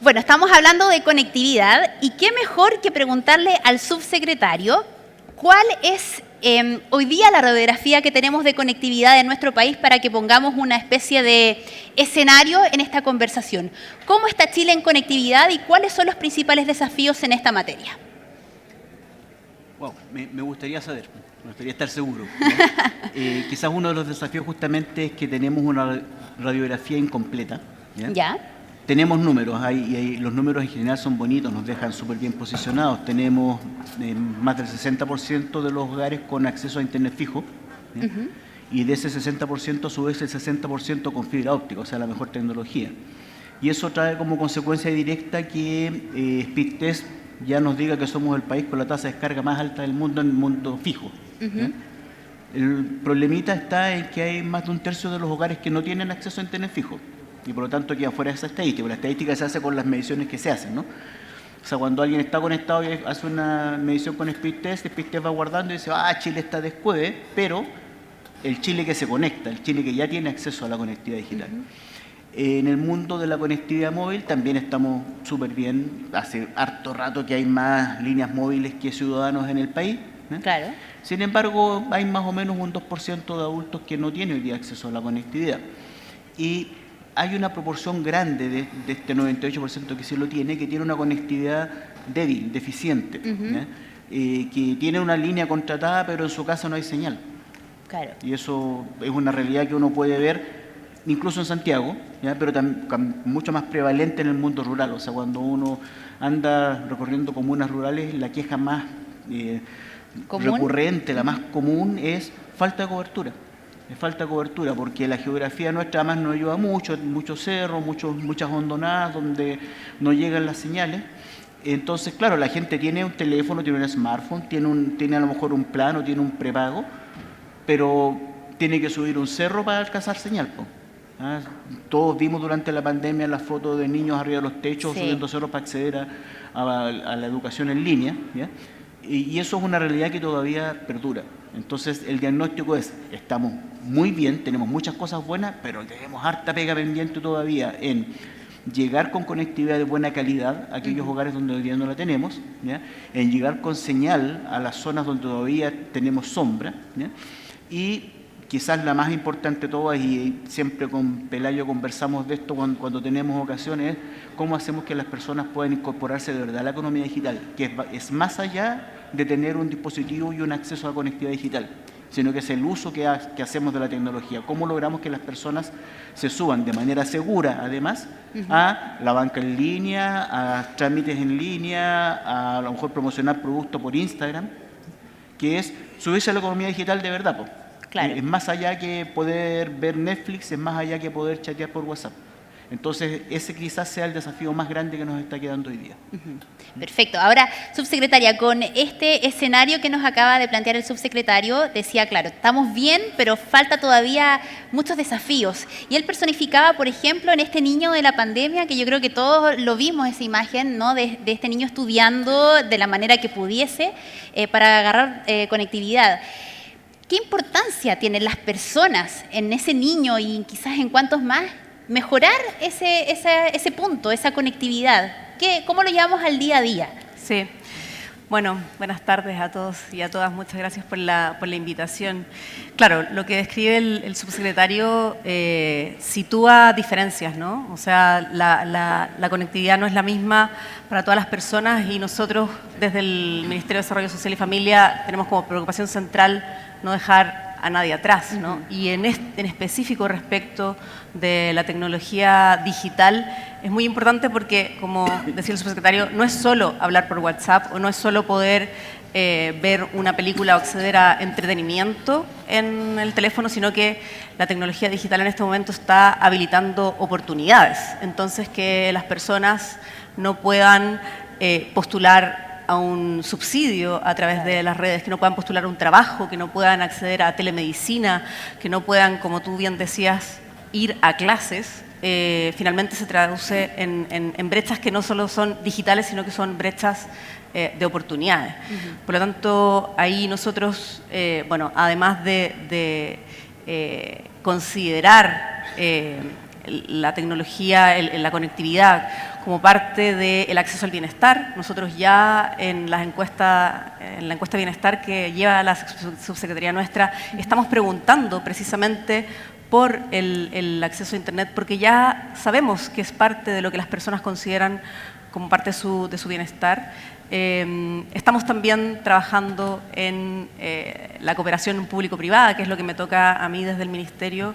Bueno, estamos hablando de conectividad y qué mejor que preguntarle al subsecretario cuál es hoy día la radiografía que tenemos de conectividad en nuestro país para que pongamos una especie de escenario en esta conversación. ¿Cómo está Chile en conectividad y cuáles son los principales desafíos en esta materia? Wow, me gustaría saber, me gustaría estar seguro, ¿no? Quizás uno de los desafíos justamente es que tenemos una radiografía incompleta. ¿Ya? Tenemos números, y los números en general son bonitos, nos dejan súper bien posicionados. Tenemos más del 60% de los hogares con acceso a internet fijo, y de ese 60% a su vez el 60% con fibra óptica, o sea, la mejor tecnología. Y eso trae como consecuencia directa que Speedtest ya nos diga que somos el país con la tasa de descarga más alta del mundo en el mundo fijo. El problemita está en que hay más de un tercio de los hogares que no tienen acceso a internet fijo. Y por lo tanto queda fuera de esa estadística. La estadística se hace con las mediciones que se hacen, ¿no? O sea, cuando alguien está conectado y hace una medición con Speedtest va guardando y dice, Chile está después, pero el Chile que se conecta, el Chile que ya tiene acceso a la conectividad digital. En el mundo de la conectividad móvil también estamos súper bien. Hace harto rato que hay más líneas móviles que ciudadanos en el país, ¿eh? Claro. Sin embargo, hay más o menos un 2% de adultos que no tienen hoy día acceso a la conectividad. Y hay una proporción grande de este 98% que sí lo tiene, que tiene una conectividad débil, deficiente, que tiene una línea contratada, pero en su casa no hay señal. Claro. Y eso es una realidad que uno puede ver incluso en Santiago, ¿ya? Pero mucho más prevalente en el mundo rural. O sea, cuando uno anda recorriendo comunas rurales, la queja más recurrente, la más común es falta de cobertura. Es falta de cobertura, porque la geografía nuestra además nos ayuda mucho, muchos cerros, muchas hondonadas donde no llegan las señales. Entonces, claro, la gente tiene un teléfono, tiene un smartphone, tiene a lo mejor un plan o tiene un prepago, pero tiene que subir un cerro para alcanzar señal, Todos vimos durante la pandemia las fotos de niños arriba de los techos, subiendo cerros para acceder a la educación en línea, ¿ya? Y eso es una realidad que todavía perdura. Entonces, el diagnóstico es, estamos muy bien, tenemos muchas cosas buenas, pero tenemos harta pega pendiente todavía en llegar con conectividad de buena calidad a aquellos hogares donde hoy día no la tenemos, ¿ya? En llegar con señal a las zonas donde todavía tenemos sombra, ¿ya? Y quizás la más importante de todas, y siempre con Pelayo conversamos de esto cuando tenemos ocasiones, es cómo hacemos que las personas puedan incorporarse de verdad a la economía digital, que es más allá de tener un dispositivo y un acceso a la conectividad digital, sino que es el uso que hacemos de la tecnología. ¿Cómo logramos que las personas se suban de manera segura, además, a la banca en línea, a trámites en línea, a lo mejor promocionar productos por Instagram, que es subirse a la economía digital de verdad, Claro. Es más allá que poder ver Netflix, es más allá que poder chatear por WhatsApp. Entonces, ese quizás sea el desafío más grande que nos está quedando hoy día. Perfecto. Ahora, subsecretaria, con este escenario que nos acaba de plantear el subsecretario, decía, claro, estamos bien, pero falta todavía muchos desafíos. Y él personificaba, por ejemplo, en este niño de la pandemia, que yo creo que todos lo vimos, esa imagen, ¿no? De este niño estudiando de la manera que pudiese para agarrar conectividad. ¿Qué importancia tienen las personas en ese niño y quizás en cuántos más mejorar ese punto, esa conectividad? ¿Cómo lo llevamos al día a día? Sí. Bueno, buenas tardes a todos y a todas. Muchas gracias por la invitación. Claro, lo que describe el subsecretario sitúa diferencias, ¿no? O sea, la conectividad no es la misma para todas las personas y nosotros desde el Ministerio de Desarrollo Social y Familia tenemos como preocupación central no dejar a nadie atrás, ¿no? Y en específico respecto de la tecnología digital es muy importante porque, como decía el subsecretario, no es solo hablar por WhatsApp o no es solo poder ver una película o acceder a entretenimiento en el teléfono, sino que la tecnología digital en este momento está habilitando oportunidades. Entonces, que las personas no puedan postular a un subsidio a través de las redes, que no puedan postular un trabajo, que no puedan acceder a telemedicina, que no puedan, como tú bien decías, ir a clases, finalmente se traduce en brechas que no solo son digitales, sino que son brechas de oportunidades. Por lo tanto, ahí nosotros, bueno, además de considerar la tecnología, la conectividad como parte del acceso al bienestar. Nosotros ya en la encuesta de bienestar que lleva la subsecretaría nuestra, estamos preguntando precisamente por el acceso a Internet, porque ya sabemos que es parte de lo que las personas consideran como parte de su bienestar. Estamos también trabajando en la cooperación público-privada, que es lo que me toca a mí desde el Ministerio,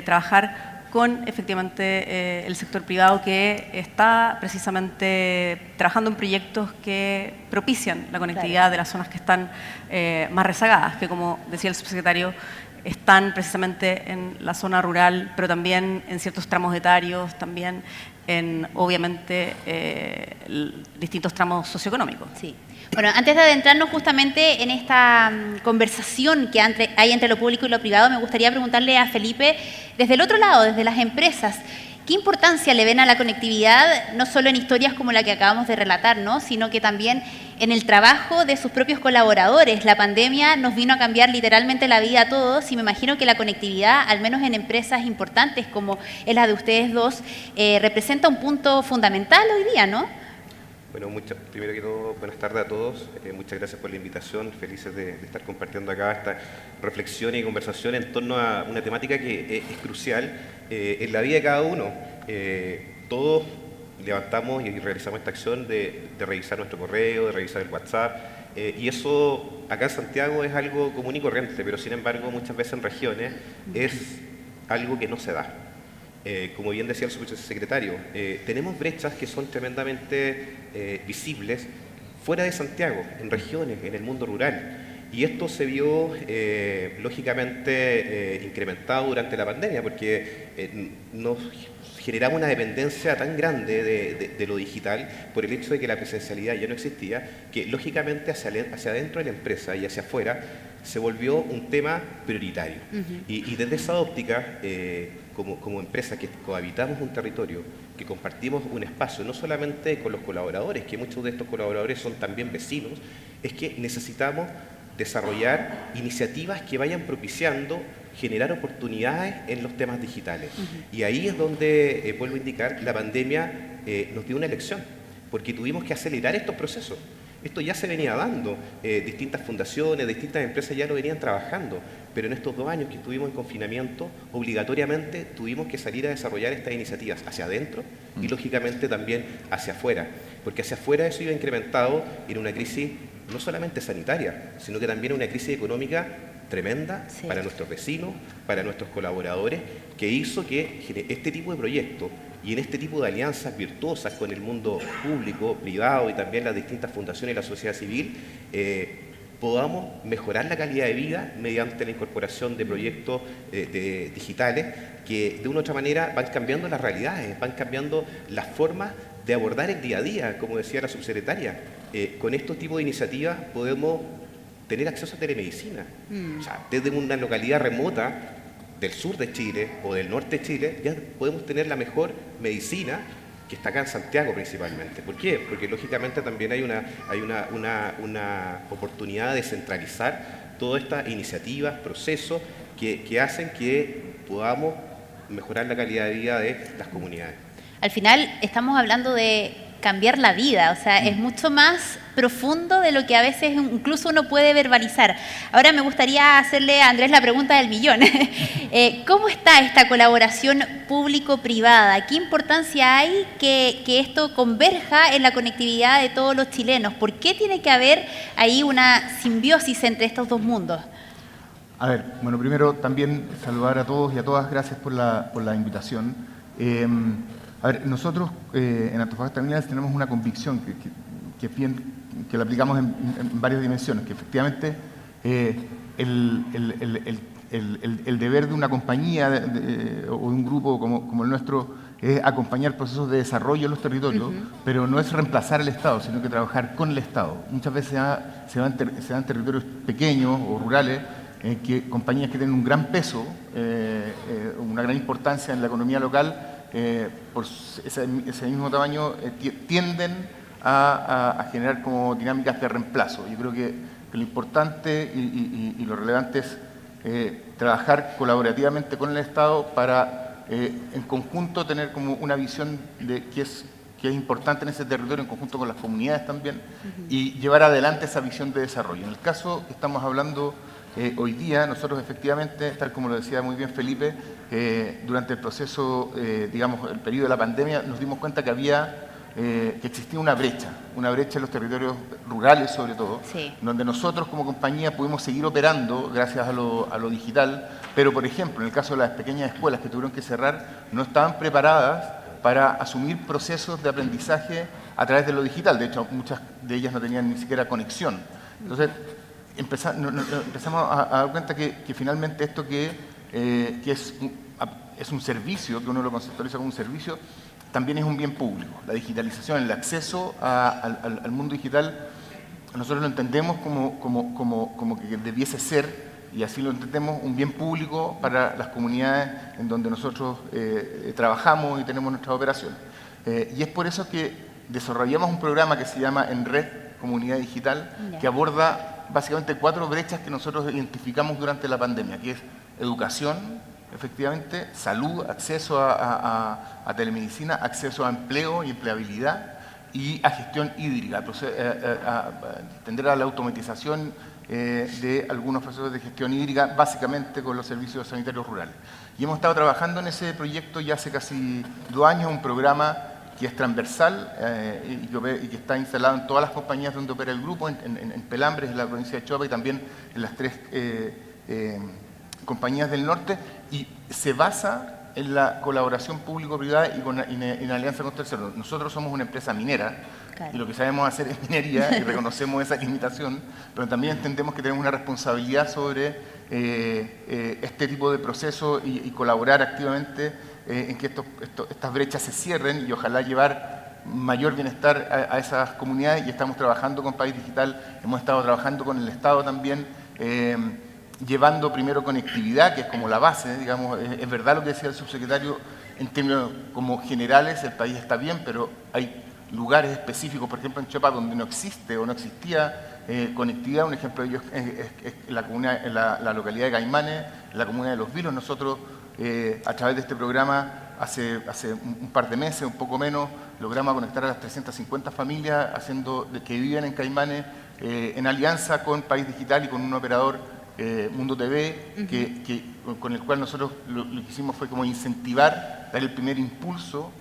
trabajar con efectivamente el sector privado que está precisamente trabajando en proyectos que propician la conectividad de las zonas que están más rezagadas, que como decía el subsecretario, están precisamente en la zona rural, pero también en ciertos tramos etarios, también en, obviamente, distintos tramos socioeconómicos. Sí. Bueno, antes de adentrarnos justamente en esta conversación que hay entre lo público y lo privado, me gustaría preguntarle a Felipe, desde el otro lado, desde las empresas, ¿qué importancia le ven a la conectividad, no solo en historias como la que acabamos de relatar, ¿no?, sino que también en el trabajo de sus propios colaboradores? La pandemia nos vino a cambiar literalmente la vida a todos y me imagino que la conectividad, al menos en empresas importantes como es la de ustedes dos, representa un punto fundamental hoy día, ¿no? Bueno, primero que todo, buenas tardes a todos. Muchas gracias por la invitación. Felices de estar compartiendo acá esta reflexión y conversación en torno a una temática que es crucial en la vida de cada uno. Todos levantamos y realizamos esta acción de revisar nuestro correo, de revisar el WhatsApp. Y eso acá en Santiago es algo común y corriente, pero sin embargo muchas veces en regiones es algo que no se da. Como bien decía el subsecretario, tenemos brechas que son tremendamente visibles fuera de Santiago, en regiones, en el mundo rural. Y esto se vio lógicamente incrementado durante la pandemia porque nos generamos una dependencia tan grande de lo digital por el hecho de que la presencialidad ya no existía, que lógicamente hacia adentro de la empresa y hacia afuera se volvió un tema prioritario. Y desde esa óptica, como empresa que cohabitamos un territorio, que compartimos un espacio, no solamente con los colaboradores, que muchos de estos colaboradores son también vecinos, es que necesitamos desarrollar iniciativas que vayan propiciando generar oportunidades en los temas digitales. Y ahí es donde, vuelvo a indicar, la pandemia nos dio una lección, porque tuvimos que acelerar estos procesos. Esto ya se venía dando, distintas fundaciones, distintas empresas ya lo venían trabajando, pero en estos 2 años que estuvimos en confinamiento, obligatoriamente tuvimos que salir a desarrollar estas iniciativas hacia adentro y lógicamente también hacia afuera, porque hacia afuera eso iba incrementado en una crisis no solamente sanitaria, sino que también una crisis económica tremenda para nuestros vecinos, para nuestros colaboradores, que hizo que este tipo de proyectos y en este tipo de alianzas virtuosas con el mundo público, privado y también las distintas fundaciones y la sociedad civil, podamos mejorar la calidad de vida mediante la incorporación de proyectos digitales que de una u otra manera van cambiando las realidades, van cambiando las formas de abordar el día a día, como decía la subsecretaria. Con estos tipos de iniciativas podemos tener acceso a telemedicina. O sea, desde una localidad remota del sur de Chile o del norte de Chile, ya podemos tener la mejor medicina que está acá en Santiago principalmente. ¿Por qué? Porque lógicamente también hay una oportunidad de centralizar todas estas iniciativas, procesos que hacen que podamos mejorar la calidad de vida de las comunidades. Al final estamos hablando de cambiar la vida, o sea, es mucho más profundo de lo que a veces incluso uno puede verbalizar. Ahora me gustaría hacerle a Andrés la pregunta del millón. ¿Cómo está esta colaboración público-privada? ¿Qué importancia hay que esto converja en la conectividad de todos los chilenos? ¿Por qué tiene que haber ahí una simbiosis entre estos dos mundos? A ver, bueno, primero también saludar a todos y a todas, gracias por la invitación. A ver, nosotros en Antofagasta Minerals tenemos una convicción que la aplicamos en varias dimensiones, que efectivamente el deber de una compañía o de un grupo como el nuestro es acompañar procesos de desarrollo en los territorios, pero no es reemplazar al Estado, sino que trabajar con el Estado. Muchas veces se dan territorios pequeños o rurales que compañías que tienen un gran peso, una gran importancia en la economía local, por ese mismo tamaño tienden a generar como dinámicas de reemplazo. Yo creo que lo importante y lo relevante es trabajar colaborativamente con el Estado para en conjunto tener como una visión de que es importante en ese territorio, en conjunto con las comunidades también, y llevar adelante esa visión de desarrollo. En el caso que estamos hablando hoy día, nosotros efectivamente, tal como lo decía muy bien Felipe, durante el proceso, digamos, el periodo de la pandemia, nos dimos cuenta que existía una brecha en los territorios rurales sobre todo, Sí. donde nosotros como compañía pudimos seguir operando gracias a lo digital, pero por ejemplo, en el caso de las pequeñas escuelas que tuvieron que cerrar, no estaban preparadas para asumir procesos de aprendizaje a través de lo digital. De hecho, muchas de ellas no tenían ni siquiera conexión. Entonces, empezamos a dar cuenta que finalmente esto que es un servicio, que uno lo conceptualiza como un servicio, también es un bien público. La digitalización, el acceso al mundo digital, nosotros lo entendemos como que debiese ser, y así lo entendemos, un bien público para las comunidades en donde nosotros trabajamos y tenemos nuestra operación. Y es por eso que desarrollamos un programa que se llama En Red Comunidad Digital, que aborda básicamente 4 brechas que nosotros identificamos durante la pandemia, que es educación, efectivamente, salud, acceso a telemedicina, acceso a empleo y empleabilidad, y a gestión hídrica, a tender a la automatización de algunos procesos de gestión hídrica, básicamente con los servicios sanitarios rurales. Y hemos estado trabajando en ese proyecto ya hace casi 2 años, un programa que es transversal y que está instalado en todas las compañías donde opera el grupo, en Pelambres, en la provincia de Choapa, y también en las 3 compañías del norte, y se basa en la colaboración público-privada y en alianza con terceros. Nosotros somos una empresa minera, Claro. y lo que sabemos hacer es minería, y reconocemos esa limitación, pero también entendemos que tenemos una responsabilidad sobre este tipo de procesos y colaborar activamente en que estas brechas se cierren y ojalá llevar mayor bienestar a esas comunidades. Y estamos trabajando con País Digital, hemos estado trabajando con el Estado también, llevando primero conectividad, que es como la base, digamos. Es verdad lo que decía el subsecretario, en términos como generales el país está bien, pero hay lugares específicos, por ejemplo en Choapa, donde no existe o no existía conectividad. Un ejemplo de ello es la localidad de Caimanes, la comuna de Los Vilos. Nosotros, a través de este programa, hace un par de meses, un poco menos, logramos conectar a las 350 familias que viven en Caimanes, en alianza con País Digital y con un operador, Mundo TV, con el cual nosotros lo que hicimos fue como incentivar, dar el primer impulso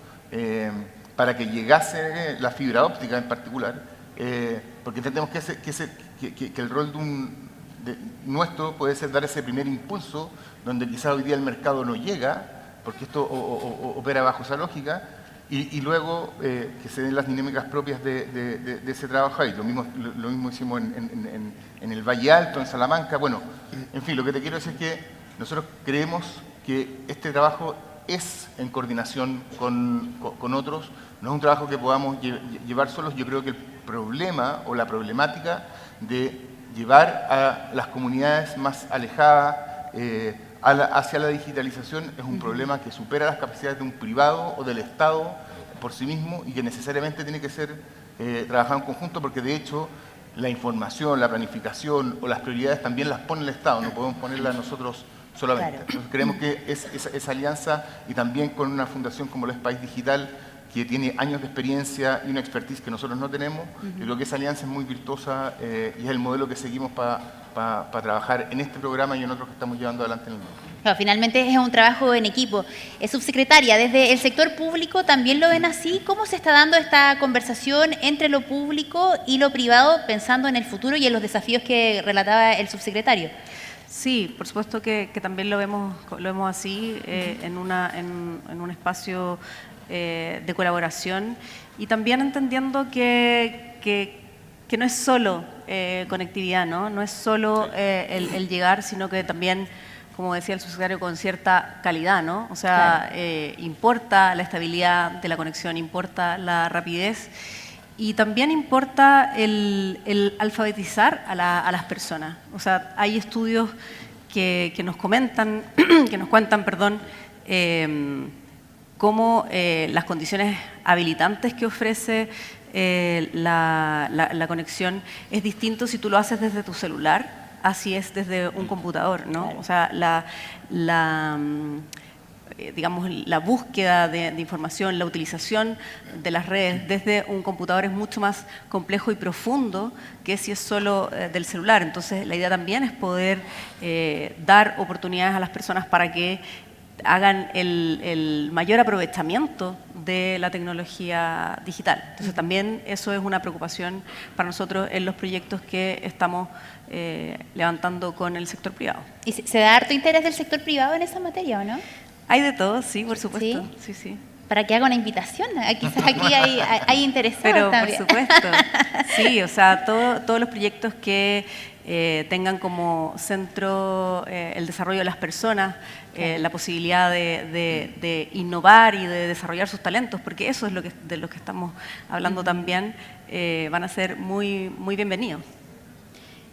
para que llegase la fibra óptica en particular, porque entendemos que el rol nuestro puede ser dar ese primer impulso, donde quizás hoy día el mercado no llega, porque esto opera bajo esa lógica, y luego que se den las dinámicas propias de ese trabajo ahí. Lo mismo hicimos en el Valle Alto, en Salamanca. Bueno, en fin, lo que te quiero decir es que nosotros creemos que este trabajo es en coordinación con otros, no es un trabajo que podamos llevar solos. Yo creo que el problema o la problemática de llevar a las comunidades más alejadas hacia la digitalización es un problema que supera las capacidades de un privado o del Estado por sí mismo, y que necesariamente tiene que ser trabajado en conjunto, porque de hecho la información, la planificación o las prioridades también las pone el Estado, no podemos ponerlas nosotros solamente. Claro. Entonces creemos que esa alianza, y también con una fundación como lo es País Digital, que tiene años de experiencia y una expertise que nosotros no tenemos, yo creo que esa alianza es muy virtuosa y es el modelo que seguimos para trabajar en este programa y en otros que estamos llevando adelante en el mundo. Claro, finalmente es un trabajo en equipo. Subsecretaria, desde el sector público también lo ven así. ¿Cómo se está dando esta conversación entre lo público y lo privado, pensando en el futuro y en los desafíos que relataba el subsecretario? Sí, por supuesto que también lo vemos así, en un espacio de colaboración, y también entendiendo que no es solo conectividad, no es solo el llegar, sino que también, como decía el subsecretario, con cierta calidad, ¿no? O sea, claro, importa la estabilidad de la conexión, importa la rapidez, y también importa el alfabetizar a las personas. O sea, hay estudios que nos cuentan, cómo las condiciones habilitantes que ofrece la conexión es distinto si tú lo haces desde tu celular, así es desde un computador, ¿no? Claro. O sea, digamos, la búsqueda de información, la utilización de las redes desde un computador es mucho más complejo y profundo que si es solo del celular. Entonces, la idea también es poder dar oportunidades a las personas para que hagan el mayor aprovechamiento de la tecnología digital. Entonces, también eso es una preocupación para nosotros en los proyectos que estamos levantando con el sector privado. ¿Y se da harto interés del sector privado en esa materia o no? Hay de todo, sí, por supuesto. ¿Sí? Sí, sí. Para que haga una invitación. Quizás aquí hay interesados Pero también. por supuesto, sí, o sea, todos los proyectos que tengan como centro el desarrollo de las personas, la posibilidad de innovar y de desarrollar sus talentos, porque eso es de lo que estamos hablando también, van a ser muy, muy bienvenidos.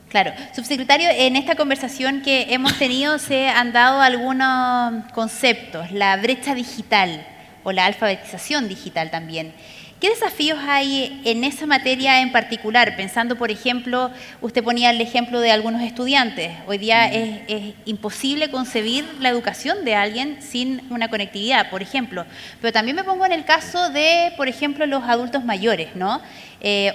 Claro. Subsecretario, en esta conversación que hemos tenido se han dado algunos conceptos, la brecha digital o la alfabetización digital también. ¿Qué desafíos hay en esa materia en particular? Pensando, por ejemplo, usted ponía el ejemplo de algunos estudiantes. Hoy día es imposible concebir la educación de alguien sin una conectividad, por ejemplo. Pero también me pongo en el caso de, por ejemplo, los adultos mayores, ¿no?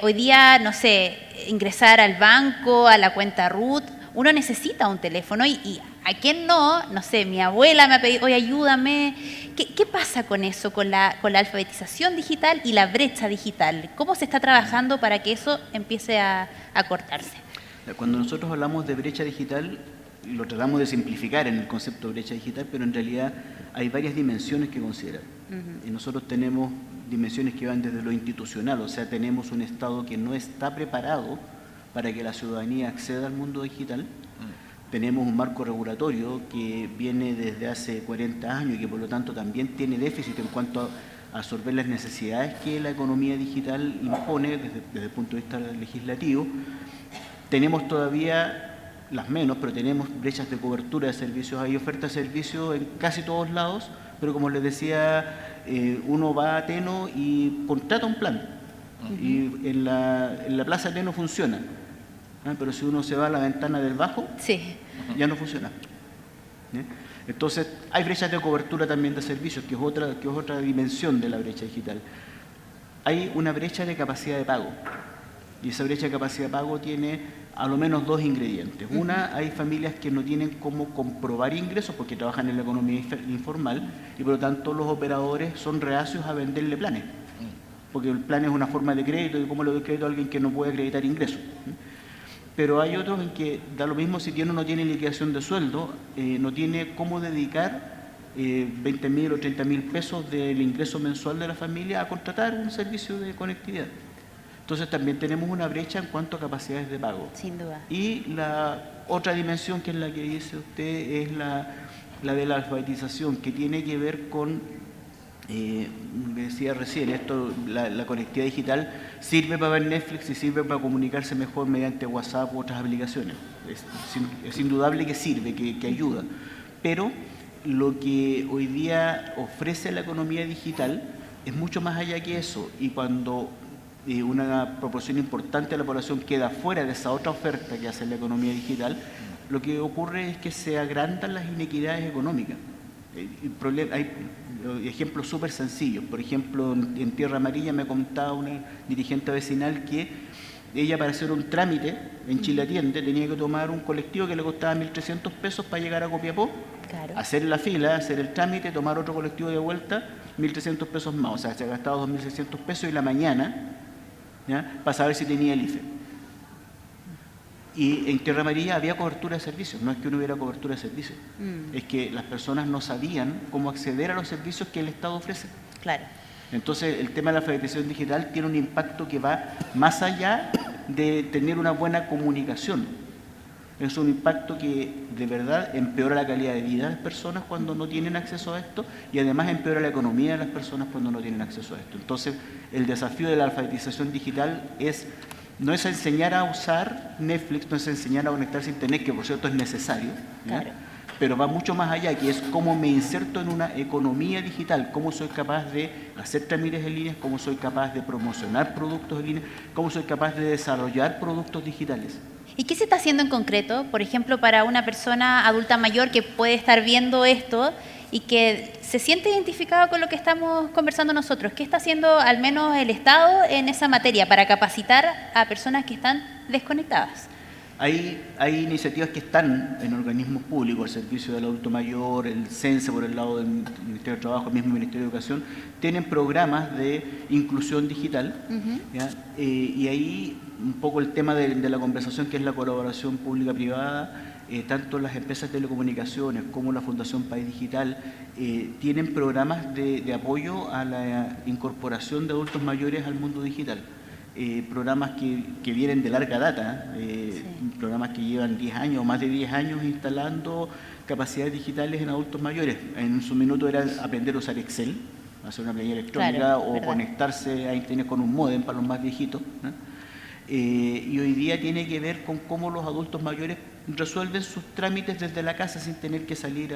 Hoy día, no sé, ingresar al banco, a la cuenta RUT, uno necesita un teléfono y a quién no sé, mi abuela me ha pedido, oye, ayúdame. ¿Qué pasa con eso, con la alfabetización digital y la brecha digital? ¿Cómo se está trabajando para que eso empiece a cortarse? Cuando nosotros hablamos de brecha digital, lo tratamos de simplificar en el concepto de brecha digital, pero en realidad hay varias dimensiones que considerar. Y nosotros tenemos dimensiones que van desde lo institucional, o sea, tenemos un Estado que no está preparado para que la ciudadanía acceda al mundo digital. Tenemos un marco regulatorio que viene desde hace 40 años y que por lo tanto también tiene déficit en cuanto a absorber las necesidades que la economía digital impone desde el punto de vista legislativo. Tenemos todavía, las menos, pero tenemos brechas de cobertura de servicios. Hay ofertas de servicios en casi todos lados, pero como les decía, uno va a Teno y contrata un plan. Y en la plaza de Teno funciona. Pero si uno se va a la ventana del bajo, sí, ya no funciona. Entonces, hay brechas de cobertura también de servicios, que es otra dimensión de la brecha digital. Hay una brecha de capacidad de pago, y esa brecha de capacidad de pago tiene a lo menos dos ingredientes. Una, hay familias que no tienen cómo comprobar ingresos porque trabajan en la economía informal y por lo tanto los operadores son reacios a venderle planes, porque el plan es una forma de crédito y cómo le doy crédito a alguien que no puede acreditar ingresos. Pero hay otros en que da lo mismo si uno no tiene liquidación de sueldo, no tiene cómo dedicar 20.000 o 30.000 pesos del ingreso mensual de la familia a contratar un servicio de conectividad. Entonces también tenemos una brecha en cuanto a capacidades de pago. Sin duda. Y la otra dimensión, que es la que dice usted, es la de la alfabetización, que tiene que ver con me decía recién, la conectividad digital sirve para ver Netflix y sirve para comunicarse mejor mediante WhatsApp u otras aplicaciones. Es indudable que sirve, que ayuda. Pero lo que hoy día ofrece la economía digital es mucho más allá que eso. Y cuando una proporción importante de la población queda fuera de esa otra oferta que hace la economía digital, lo que ocurre es que se agrandan las inequidades económicas. Hay ejemplos súper sencillos. Por ejemplo, en Tierra Amarilla me contaba una dirigente vecinal que ella, para hacer un trámite en Chile Atiende, tenía que tomar un colectivo que le costaba 1.300 pesos para llegar a Copiapó, claro, hacer la fila, hacer el trámite, tomar otro colectivo de vuelta, 1.300 pesos más. O sea, se ha gastado 2.600 pesos y la mañana, ¿ya?, para saber si tenía el IFE. Y en Tierra Amarilla había cobertura de servicios, no es que no hubiera cobertura de servicios, es que las personas no sabían cómo acceder a los servicios que el Estado ofrece. claro. Entonces, el tema de la alfabetización digital tiene un impacto que va más allá de tener una buena comunicación. Es un impacto que de verdad empeora la calidad de vida de las personas cuando no tienen acceso a esto y además empeora la economía de las personas cuando no tienen acceso a esto. Entonces, el desafío de la alfabetización digital no es enseñar a usar Netflix, no es enseñar a conectarse a Internet, que por cierto es necesario, ¿ya?, Claro, pero va mucho más allá, que es cómo me inserto en una economía digital, cómo soy capaz de hacer trámites en línea, cómo soy capaz de promocionar productos en línea, cómo soy capaz de desarrollar productos digitales. ¿Y qué se está haciendo en concreto, por ejemplo, para una persona adulta mayor que puede estar viendo esto y que se siente identificado con lo que estamos conversando nosotros. ¿Qué está haciendo al menos el Estado en esa materia para capacitar a personas que están desconectadas? Hay iniciativas que están en organismos públicos, el Servicio del Adulto Mayor, el CENSE por el lado del Ministerio de Trabajo, el mismo Ministerio de Educación, tienen programas de inclusión digital. ¿Ya? Y ahí un poco el tema de la conversación, que es la colaboración pública-privada, tanto las empresas de telecomunicaciones como la Fundación País Digital tienen programas de apoyo a la incorporación de adultos mayores al mundo digital. Programas que vienen de larga data, programas que llevan 10 años o más de 10 años instalando capacidades digitales en adultos mayores. En su minuto era aprender a usar Excel, hacer una planilla electrónica, claro, o ¿verdad? Conectarse a internet con un módem para los más viejitos, ¿no? Y hoy día tiene que ver con cómo los adultos mayores resuelven sus trámites desde la casa sin tener que salir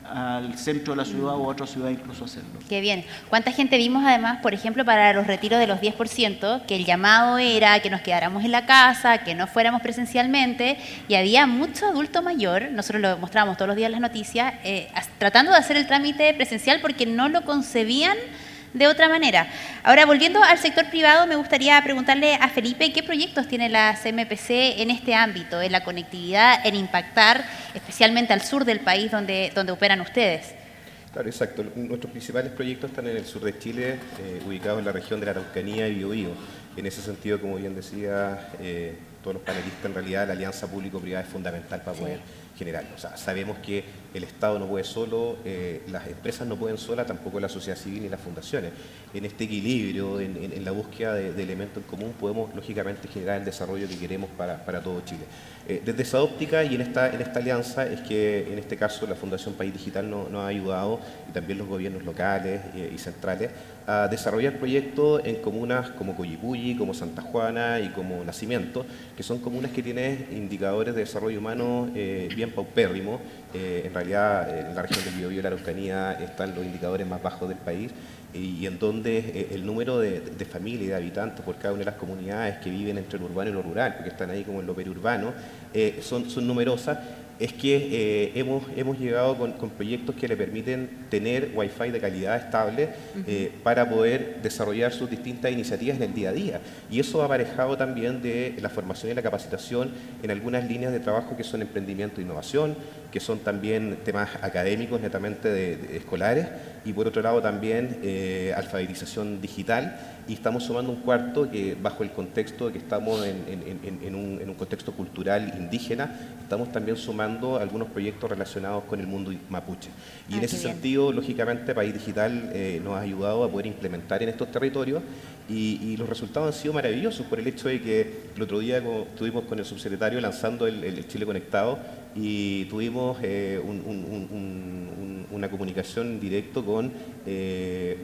al centro de la ciudad o a otra ciudad incluso a hacerlo. Qué bien. ¿Cuánta gente vimos además, por ejemplo, para los retiros de los 10%, que el llamado era que nos quedáramos en la casa, que no fuéramos presencialmente, y había mucho adulto mayor, nosotros lo mostrábamos todos los días en las noticias, tratando de hacer el trámite presencial porque no lo concebían de otra manera? Ahora, volviendo al sector privado, me gustaría preguntarle a Felipe qué proyectos tiene la CMPC en este ámbito, en la conectividad, en impactar especialmente al sur del país donde operan ustedes. Claro, exacto. Nuestros principales proyectos están en el sur de Chile, ubicados en la región de la Araucanía y Biobío. En ese sentido, como bien decía todos los panelistas, en realidad la alianza público-privada es fundamental para poder generarlo. O sea, sabemos que el Estado no puede solo, las empresas no pueden solas, tampoco la sociedad civil ni las fundaciones. En este equilibrio, en la búsqueda de elementos en común, podemos lógicamente generar el desarrollo que queremos para todo Chile. Desde esa óptica y en esta alianza es que en este caso la Fundación País Digital nos ha ayudado, y también los gobiernos locales y centrales, a desarrollar proyectos en comunas como Coyipulli, como Santa Juana y como Nacimiento, que son comunas que tienen indicadores de desarrollo humano bien paupérrimos. En realidad, en la región del Biobío y la Araucanía están los indicadores más bajos del país, y en donde el número de familias y de habitantes por cada una de las comunidades que viven entre lo urbano y lo rural, porque están ahí como en lo periurbano, son numerosas. Es que hemos llegado con proyectos que le permiten tener Wi-Fi de calidad estable para poder desarrollar sus distintas iniciativas en el día a día. Y eso ha aparejado también de la formación y la capacitación en algunas líneas de trabajo que son emprendimiento e innovación, que son también temas académicos netamente de escolares, y por otro lado también alfabetización digital. Y estamos sumando un cuarto que, bajo el contexto de que estamos en un contexto cultural indígena, estamos también sumando algunos proyectos relacionados con el mundo mapuche. Y en ese sentido, lógicamente, País Digital nos ha ayudado a poder implementar en estos territorios, y los resultados han sido maravillosos por el hecho de que el otro día estuvimos con el subsecretario lanzando el Chile Conectado, y tuvimos una comunicación en directo con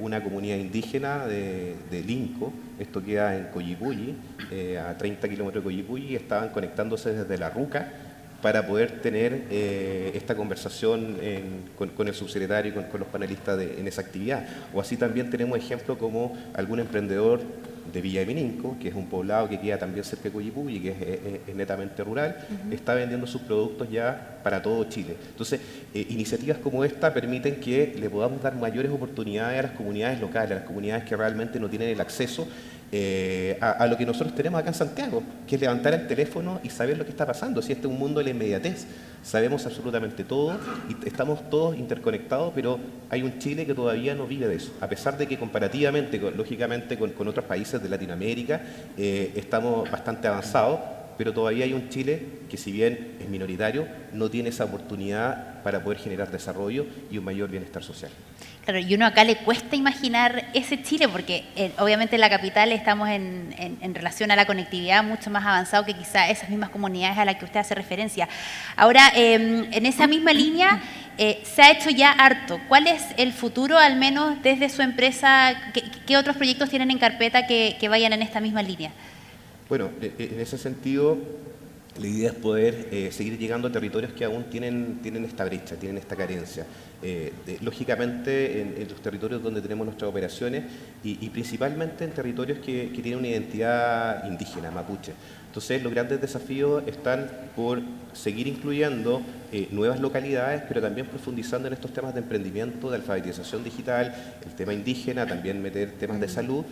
una comunidad indígena de Linco. Esto queda en Coyipulli, a 30 kilómetros de Coyipulli, y estaban conectándose desde La Ruca para poder tener esta conversación con el subsecretario y con los panelistas en esa actividad. O así también tenemos ejemplos como algún emprendedor de Villa de Mininco, que es un poblado que queda también cerca de Coyipulli, que es netamente rural, está vendiendo sus productos ya para todo Chile. Entonces, iniciativas como esta permiten que le podamos dar mayores oportunidades a las comunidades locales, a las comunidades que realmente no tienen el acceso a lo que nosotros tenemos acá en Santiago, que es levantar el teléfono y saber lo que está pasando. Si este es un mundo de la inmediatez, sabemos absolutamente todo y estamos todos interconectados, pero hay un Chile que todavía no vive de eso, a pesar de que comparativamente, lógicamente, con otros países de Latinoamérica estamos bastante avanzados, pero todavía hay un Chile que, si bien es minoritario, no tiene esa oportunidad para poder generar desarrollo y un mayor bienestar social. Claro, y uno acá le cuesta imaginar ese Chile porque obviamente en la capital estamos en relación a la conectividad mucho más avanzado que quizá esas mismas comunidades a las que usted hace referencia. Ahora, en esa misma línea se ha hecho ya harto. ¿Cuál es el futuro, al menos desde su empresa? ¿Qué otros proyectos tienen en carpeta que vayan en esta misma línea? Bueno, en ese sentido, La idea es poder seguir llegando a territorios que aún tienen esta brecha, tienen esta carencia. Lógicamente en los territorios donde tenemos nuestras operaciones y principalmente en territorios que tienen una identidad indígena, mapuche. Entonces los grandes desafíos están por seguir incluyendo nuevas localidades, pero también profundizando en estos temas de emprendimiento, de alfabetización digital, el tema indígena, también meter temas de salud,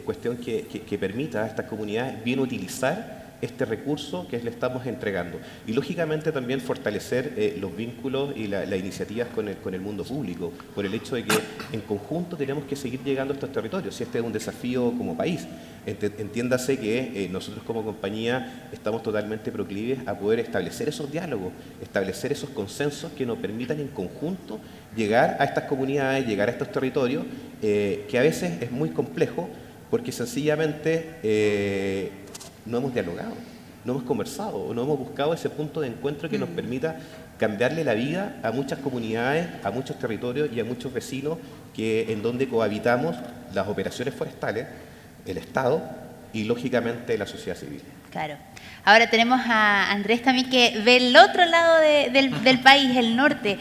cuestión que permita a estas comunidades bien utilizar este recurso que le estamos entregando. Y lógicamente también fortalecer los vínculos y las iniciativas con el mundo público, por el hecho de que en conjunto tenemos que seguir llegando a estos territorios. Y este es un desafío como país. Entiéndase que nosotros como compañía estamos totalmente proclives a poder establecer esos diálogos, establecer esos consensos que nos permitan en conjunto llegar a estas comunidades, llegar a estos territorios, que a veces es muy complejo porque sencillamente no hemos dialogado, no hemos conversado, no hemos buscado ese punto de encuentro que nos permita cambiarle la vida a muchas comunidades, a muchos territorios y a muchos vecinos en donde cohabitamos las operaciones forestales, el Estado y lógicamente la sociedad civil. Claro. Ahora tenemos a Andrés también que ve el otro lado del país, el norte.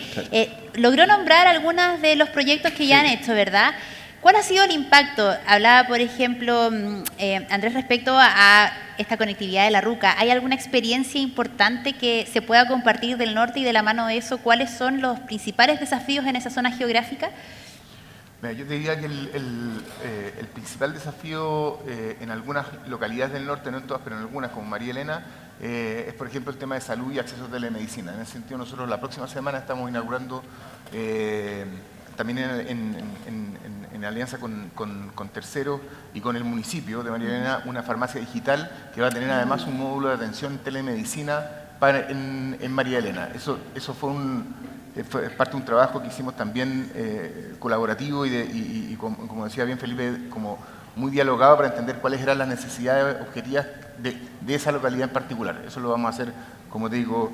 Logró nombrar algunos de los proyectos que ya han hecho, ¿verdad? ¿Cuál ha sido el impacto? Hablaba, por ejemplo, Andrés, respecto a esta conectividad de la ruca. ¿Hay alguna experiencia importante que se pueda compartir del norte y de la mano de eso? ¿Cuáles son los principales desafíos en esa zona geográfica? Mira, yo te diría que el principal desafío en algunas localidades del norte, no en todas, pero en algunas, como María Elena, es, por ejemplo, el tema de salud y acceso a telemedicina. En ese sentido, nosotros la próxima semana estamos inaugurando también en alianza con terceros y con el municipio de María Elena, una farmacia digital que va a tener además un módulo de atención telemedicina en María Elena. Eso fue parte de un trabajo que hicimos también colaborativo y como decía bien Felipe, como muy dialogado para entender cuáles eran las necesidades objetivas de esa localidad en particular. Eso lo vamos a hacer, como te digo,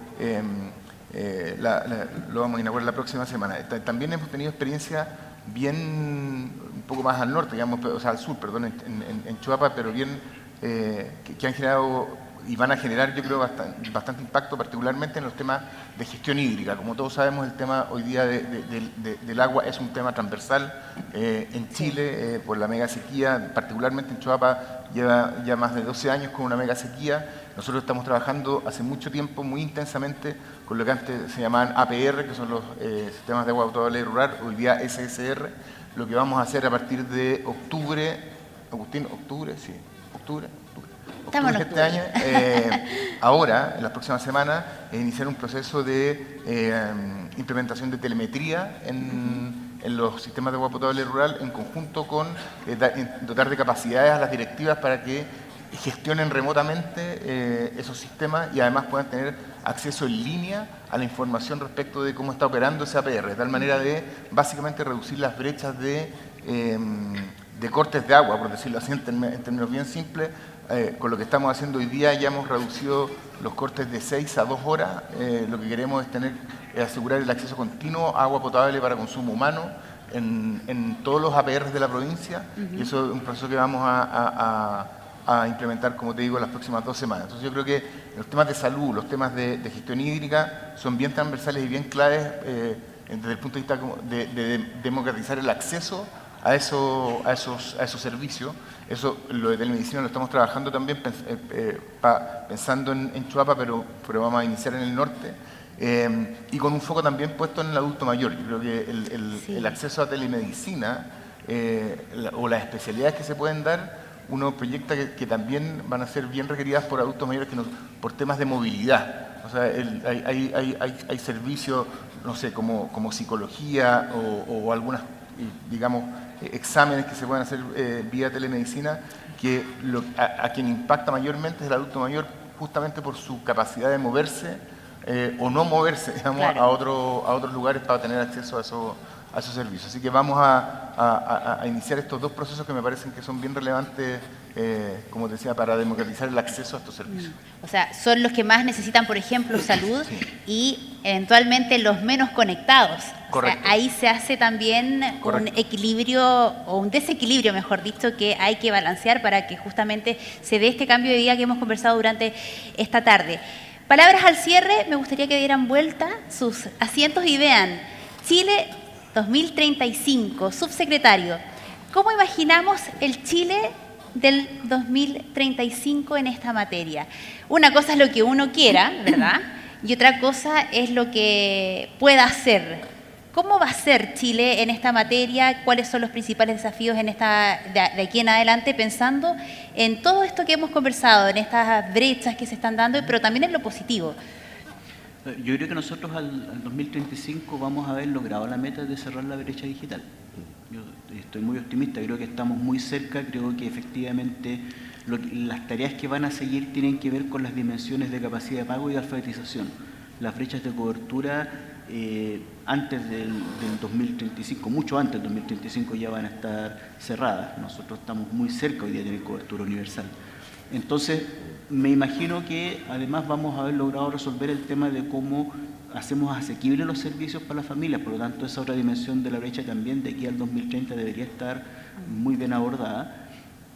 lo vamos a inaugurar la próxima semana. También hemos tenido experiencia bien un poco más al norte, digamos, o sea, al sur, perdón, en Choapa, pero bien que han generado y van a generar, yo creo, bastante impacto, particularmente en los temas de gestión hídrica. Como todos sabemos, el tema hoy día del agua es un tema transversal en Chile, por la mega sequía, particularmente en Choapa, lleva ya más de 12 años con una mega sequía. Nosotros estamos trabajando hace mucho tiempo, muy intensamente, con lo que antes se llamaban APR, que son los sistemas de agua potable rural, hoy día SSR. Lo que vamos a hacer a partir de octubre, Agustín, octubre de este año, ahora, en las próximas semanas, iniciar un proceso de implementación de telemetría en los sistemas de agua potable rural, en conjunto con dotar de capacidades a las directivas para que gestionen remotamente esos sistemas y además puedan tener acceso en línea a la información respecto de cómo está operando ese APR, de tal manera de básicamente reducir las brechas de cortes de agua, por decirlo así en términos bien simples. Con lo que estamos haciendo hoy día ya hemos reducido los cortes de 6 a 2 horas. Lo que queremos es asegurar el acceso continuo a agua potable para consumo humano en todos los APRs de la provincia. Y eso es un proceso que vamos a implementar, como te digo, en las próximas 2 semanas. Entonces yo creo que los temas de salud, los temas de gestión hídrica son bien transversales y bien claves desde el punto de vista de democratizar el acceso a esos servicios. Eso, lo de telemedicina lo estamos trabajando también pensando en Choapa, pero vamos a iniciar en el norte. Y con un foco también puesto en el adulto mayor. Yo creo que el acceso a telemedicina o las especialidades que se pueden dar, uno proyecta que también van a ser bien requeridas por adultos mayores por temas de movilidad. O sea, hay servicios, no sé, como psicología o algunas, digamos, exámenes que se pueden hacer vía telemedicina, que a quien impacta mayormente es el adulto mayor, justamente por su capacidad de moverse o no moverse, digamos, claro, a otros lugares para tener acceso a esos servicios. Así que vamos a iniciar estos dos procesos que me parecen que son bien relevantes, como decía, para democratizar el acceso a estos servicios. O sea, son los que más necesitan, por ejemplo, salud Sí. y eventualmente los menos conectados. Correcto. O sea, ahí se hace también Correcto. un equilibrio, o un desequilibrio, mejor dicho, que hay que balancear para que justamente se dé este cambio de vida que hemos conversado durante esta tarde. Palabras al cierre, me gustaría que dieran vuelta sus asientos y vean, Chile 2035, subsecretario, ¿cómo imaginamos el Chile del 2035 en esta materia? Una cosa es lo que uno quiera, ¿verdad? Y otra cosa es lo que pueda hacer. ¿Cómo va a ser Chile en esta materia? ¿Cuáles son los principales desafíos en de aquí en adelante? Pensando en todo esto que hemos conversado, en estas brechas que se están dando, pero también en lo positivo. Yo creo que nosotros al 2035 vamos a haber logrado la meta de cerrar la brecha digital. Yo estoy muy optimista, creo que estamos muy cerca, creo que efectivamente las tareas que van a seguir tienen que ver con las dimensiones de capacidad de pago y de alfabetización. Las brechas de cobertura antes del 2035, mucho antes del 2035 ya van a estar cerradas. Nosotros estamos muy cerca hoy día de tener cobertura universal. Entonces, me imagino que además vamos a haber logrado resolver el tema de cómo hacemos asequibles los servicios para las familias, por lo tanto esa otra dimensión de la brecha también de aquí al 2030 debería estar muy bien abordada.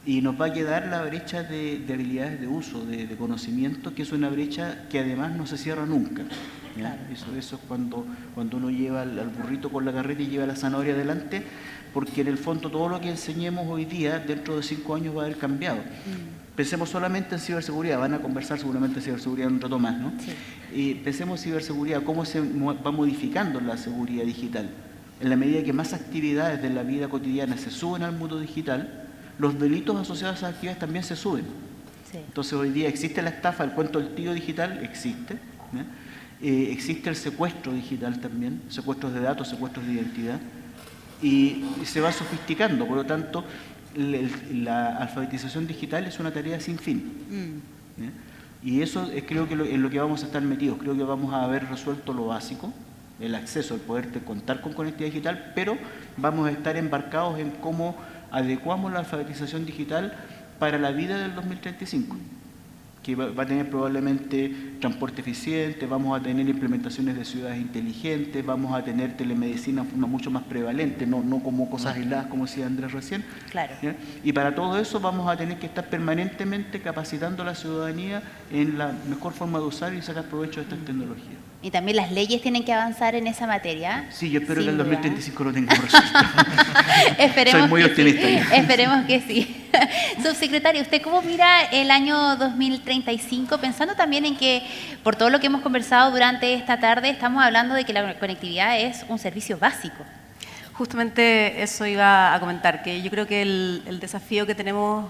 Y nos va a quedar la brecha de habilidades de uso, de conocimiento, que es una brecha que además no se cierra nunca. ¿Ya? Eso es cuando uno lleva al burrito con la carreta y lleva la zanahoria adelante, porque en el fondo todo lo que enseñemos hoy día, dentro de 5 años va a haber cambiado. Pensemos solamente en ciberseguridad, van a conversar seguramente de ciberseguridad en un rato más, ¿no? Sí. Pensemos en ciberseguridad, cómo se va modificando la seguridad digital. En la medida que más actividades de la vida cotidiana se suben al mundo digital, los delitos asociados a esas actividades también se suben. Sí. Entonces hoy día existe la estafa, el cuento del tío digital, existe. Existe el secuestro digital también, secuestros de datos, secuestros de identidad, y se va sofisticando, por lo tanto, la alfabetización digital es una tarea sin fin. Y eso creo que en lo que vamos a estar metidos, creo que vamos a haber resuelto lo básico, el acceso, el poder contar con conectividad digital, pero vamos a estar embarcados en cómo adecuamos la alfabetización digital para la vida del 2035, que va a tener probablemente transporte eficiente, vamos a tener implementaciones de ciudades inteligentes, vamos a tener telemedicina de forma mucho más prevalente, no como cosas aisladas, como decía Andrés recién. Claro. ¿Ya? Y para todo eso vamos a tener que estar permanentemente capacitando a la ciudadanía en la mejor forma de usar y sacar provecho de estas tecnologías. Y también las leyes tienen que avanzar en esa materia. Sí, yo espero Sin que el duda. 2035 lo tengamos resuelto. Esperemos Soy muy que optimista. Sí. Esperemos que sí. Subsecretario, ¿usted cómo mira el año 2035? Pensando también en que, por todo lo que hemos conversado durante esta tarde, estamos hablando de que la conectividad es un servicio básico. Justamente eso iba a comentar, que yo creo que el desafío que tenemos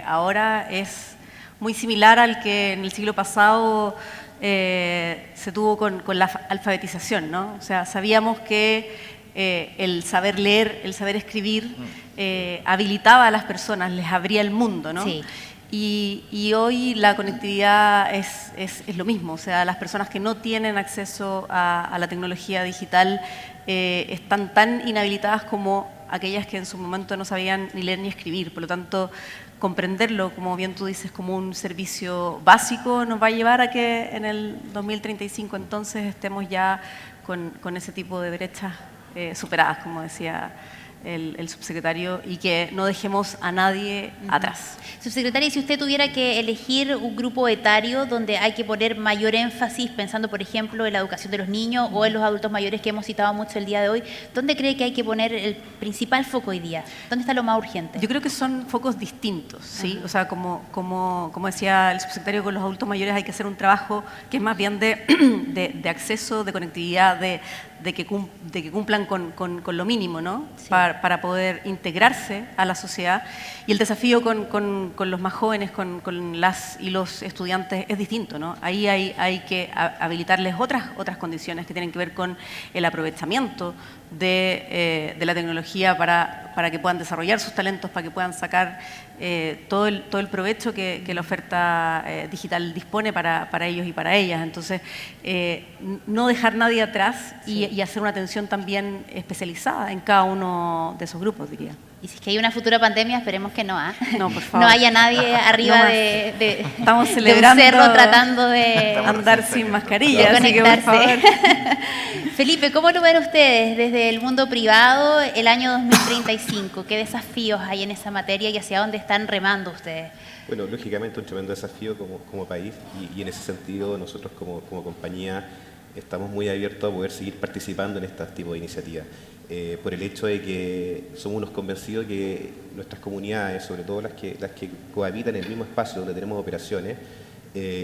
ahora es muy similar al que en el siglo pasado se tuvo con la alfabetización, ¿no? O sea, sabíamos que el saber leer, el saber escribir, habilitaba a las personas, les abría el mundo, ¿no? Sí. Y hoy la conectividad es lo mismo, o sea, las personas que no tienen acceso a la tecnología digital están tan inhabilitadas como aquellas que en su momento no sabían ni leer ni escribir. Por lo tanto, comprenderlo, como bien tú dices, como un servicio básico nos va a llevar a que en el 2035 entonces estemos ya con ese tipo de brechas superadas, como decía el subsecretario, y que no dejemos a nadie atrás. Subsecretaria, y si usted tuviera que elegir un grupo etario donde hay que poner mayor énfasis, pensando, por ejemplo, en la educación de los niños o en los adultos mayores que hemos citado mucho el día de hoy, ¿dónde cree que hay que poner el principal foco hoy día? ¿Dónde está lo más urgente? Yo creo que son focos distintos, ¿sí? O sea, como decía el subsecretario, con los adultos mayores hay que hacer un trabajo que es más bien de acceso, de conectividad, de que cumplan con lo mínimo, ¿no? Sí. Para poder integrarse a la sociedad. Y el desafío con los más jóvenes, con las y los estudiantes es distinto, ¿no? Ahí hay que habilitarles otras condiciones que tienen que ver con el aprovechamiento de la tecnología para para que puedan desarrollar sus talentos, para que puedan sacar todo el provecho que la oferta digital dispone para ellos y para ellas. Entonces, no dejar nadie atrás y hacer una atención también especializada en cada uno de esos grupos, diría. Y si es que hay una futura pandemia, esperemos que no, No, por favor. no haya nadie arriba No de Estamos un celebrando cerro tratando de andar sin mascarilla, de así que por conectarse. favor. Felipe, ¿cómo lo ven ustedes desde el mundo privado el año 2035? ¿Qué desafíos hay en esa materia y hacia dónde están remando ustedes? Bueno, lógicamente un tremendo desafío como país y en ese sentido nosotros como compañía estamos muy abiertos a poder seguir participando en este tipo de iniciativas. Por el hecho de que somos unos convencidos que nuestras comunidades, sobre todo las que cohabitan en el mismo espacio donde tenemos operaciones,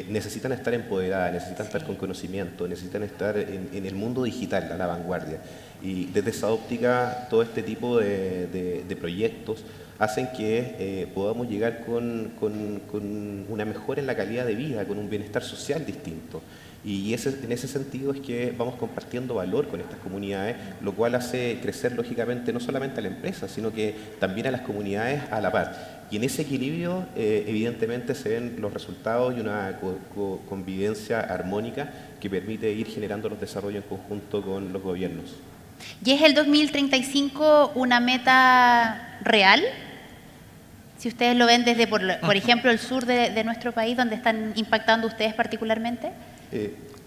necesitan estar empoderadas, necesitan estar con conocimiento, necesitan estar en el mundo digital, a la vanguardia. Y desde esa óptica, todo este tipo de proyectos hacen que podamos llegar con una mejora en la calidad de vida, con un bienestar social distinto. Y en ese sentido es que vamos compartiendo valor con estas comunidades, lo cual hace crecer lógicamente no solamente a la empresa, sino que también a las comunidades a la par. Y en ese equilibrio evidentemente se ven los resultados y una convivencia armónica que permite ir generando los desarrollos en conjunto con los gobiernos. ¿Y es el 2035 una meta real? Si ustedes lo ven desde, por ejemplo, el sur de nuestro país, donde están impactando ustedes particularmente.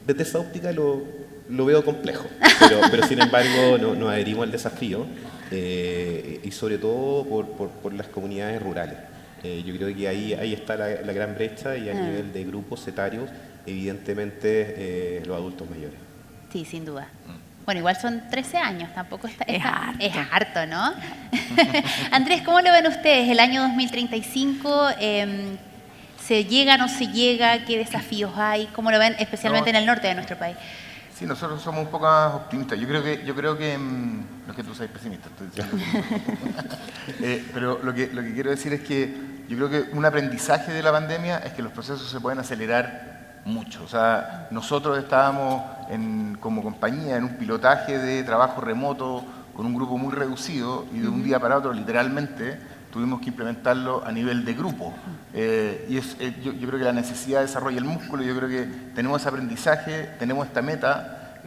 Desde esa óptica lo veo complejo, pero sin embargo nos adherimos al desafío y sobre todo por las comunidades rurales. Yo creo que ahí está la gran brecha y a nivel de grupos etarios, evidentemente los adultos mayores. Sí, sin duda. Bueno, igual son 13 años, tampoco es harto, ¿no? Andrés, ¿cómo lo ven ustedes? El año 2035, ¿se llega, no se llega? ¿Qué desafíos hay? ¿Cómo lo ven, especialmente en el norte de nuestro país? Sí, nosotros somos un poco más optimistas. Yo creo que no es que tú seas pesimista, estoy diciendo. Pero lo que quiero decir es que yo creo que un aprendizaje de la pandemia es que los procesos se pueden acelerar mucho. O sea, nosotros estábamos como compañía en un pilotaje de trabajo remoto con un grupo muy reducido y de un día para otro, literalmente, tuvimos que implementarlo a nivel de grupo. Yo creo que la necesidad desarrolla el músculo, yo creo que tenemos ese aprendizaje, tenemos esta meta.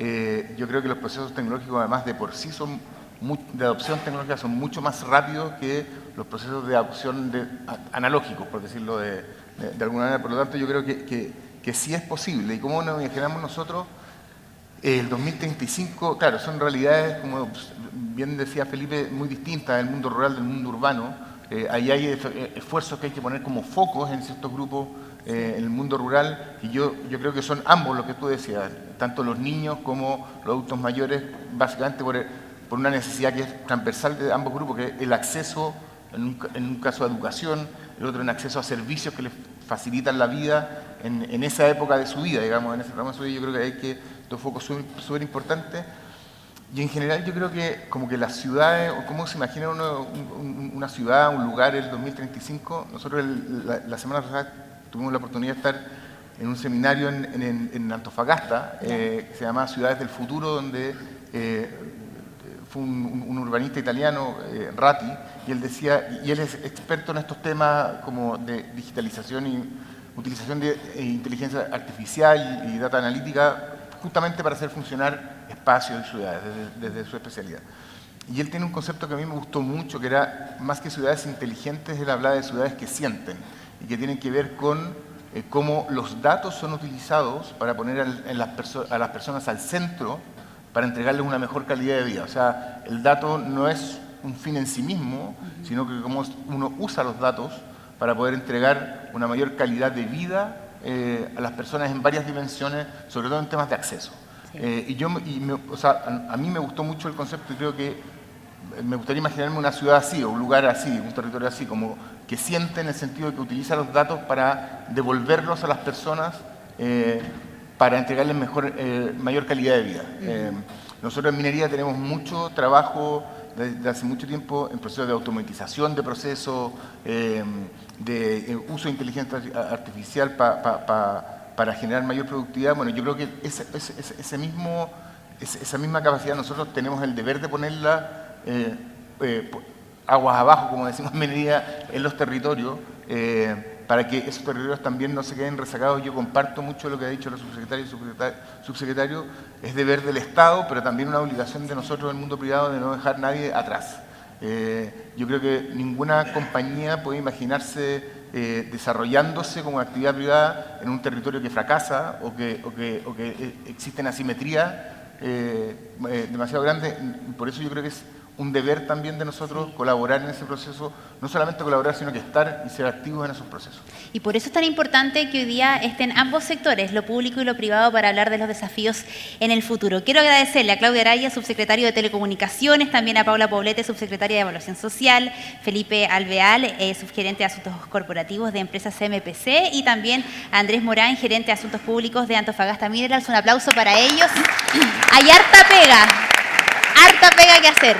Yo creo que los procesos tecnológicos, además de por sí, de adopción tecnológica, son mucho más rápidos que los procesos de adopción analógicos, por decirlo de alguna manera. Por lo tanto, yo creo que sí es posible. ¿Y cómo nos imaginamos nosotros? El 2035, claro, son realidades, como bien decía Felipe, muy distintas del mundo rural del mundo urbano. Ahí hay esfuerzos que hay que poner como focos en ciertos grupos en el mundo rural, y yo creo que son ambos lo que tú decías, tanto los niños como los adultos mayores, básicamente por una necesidad que es transversal de ambos grupos, que es el acceso, en un caso a educación, el otro en acceso a servicios que les facilitan la vida en esa época de su vida, digamos, en ese tramo de su vida. Yo creo que hay que dos focos súper importantes. Y en general yo creo que como que las ciudades, o cómo se imagina uno una ciudad, un lugar el 2035, nosotros la semana pasada tuvimos la oportunidad de estar en un seminario en Antofagasta, que se llama Ciudades del Futuro, donde fue un urbanista italiano, Ratti, y él decía, y él es experto en estos temas como de digitalización y utilización de inteligencia artificial y data analítica, justamente para hacer funcionar espacios y ciudades, desde su especialidad. Y él tiene un concepto que a mí me gustó mucho, que era, más que ciudades inteligentes, él hablaba de ciudades que sienten, y que tienen que ver con cómo los datos son utilizados para poner a las personas al centro, para entregarles una mejor calidad de vida. O sea, el dato no es un fin en sí mismo, sino que cómo uno usa los datos para poder entregar una mayor calidad de vida a las personas en varias dimensiones, sobre todo en temas de acceso. Sí. A mí me gustó mucho el concepto y creo que me gustaría imaginarme una ciudad así, o un lugar así, un territorio así, como que siente en el sentido de que utiliza los datos para devolverlos a las personas para entregarles mayor calidad de vida. Nosotros en minería tenemos mucho trabajo desde hace mucho tiempo en procesos de automatización de procesos, de uso de inteligencia artificial para generar mayor productividad. Bueno, yo creo que esa misma capacidad nosotros tenemos el deber de ponerla aguas abajo, como decimos en Minería, en los territorios, para que esos territorios también no se queden rezagados. Yo comparto mucho lo que ha dicho la subsecretaria y subsecretario, es deber del Estado, pero también una obligación de nosotros del mundo privado de no dejar nadie atrás. Yo creo que ninguna compañía puede imaginarse desarrollándose como actividad privada en un territorio que fracasa o que existen asimetrías demasiado grandes. Por eso yo creo que es un deber también de nosotros colaborar en ese proceso, no solamente colaborar, sino que estar y ser activos en esos procesos. Y por eso es tan importante que hoy día estén ambos sectores, lo público y lo privado, para hablar de los desafíos en el futuro. Quiero agradecerle a Claudia Araya, subsecretario de Telecomunicaciones, también a Paula Poblete, subsecretaria de Evaluación Social, Felipe Alveal, subgerente de Asuntos Corporativos de Empresas CMPC, y también a Andrés Morán, gerente de Asuntos Públicos de Antofagasta Minerals. Un aplauso para ellos. Hay harta pega que hacer.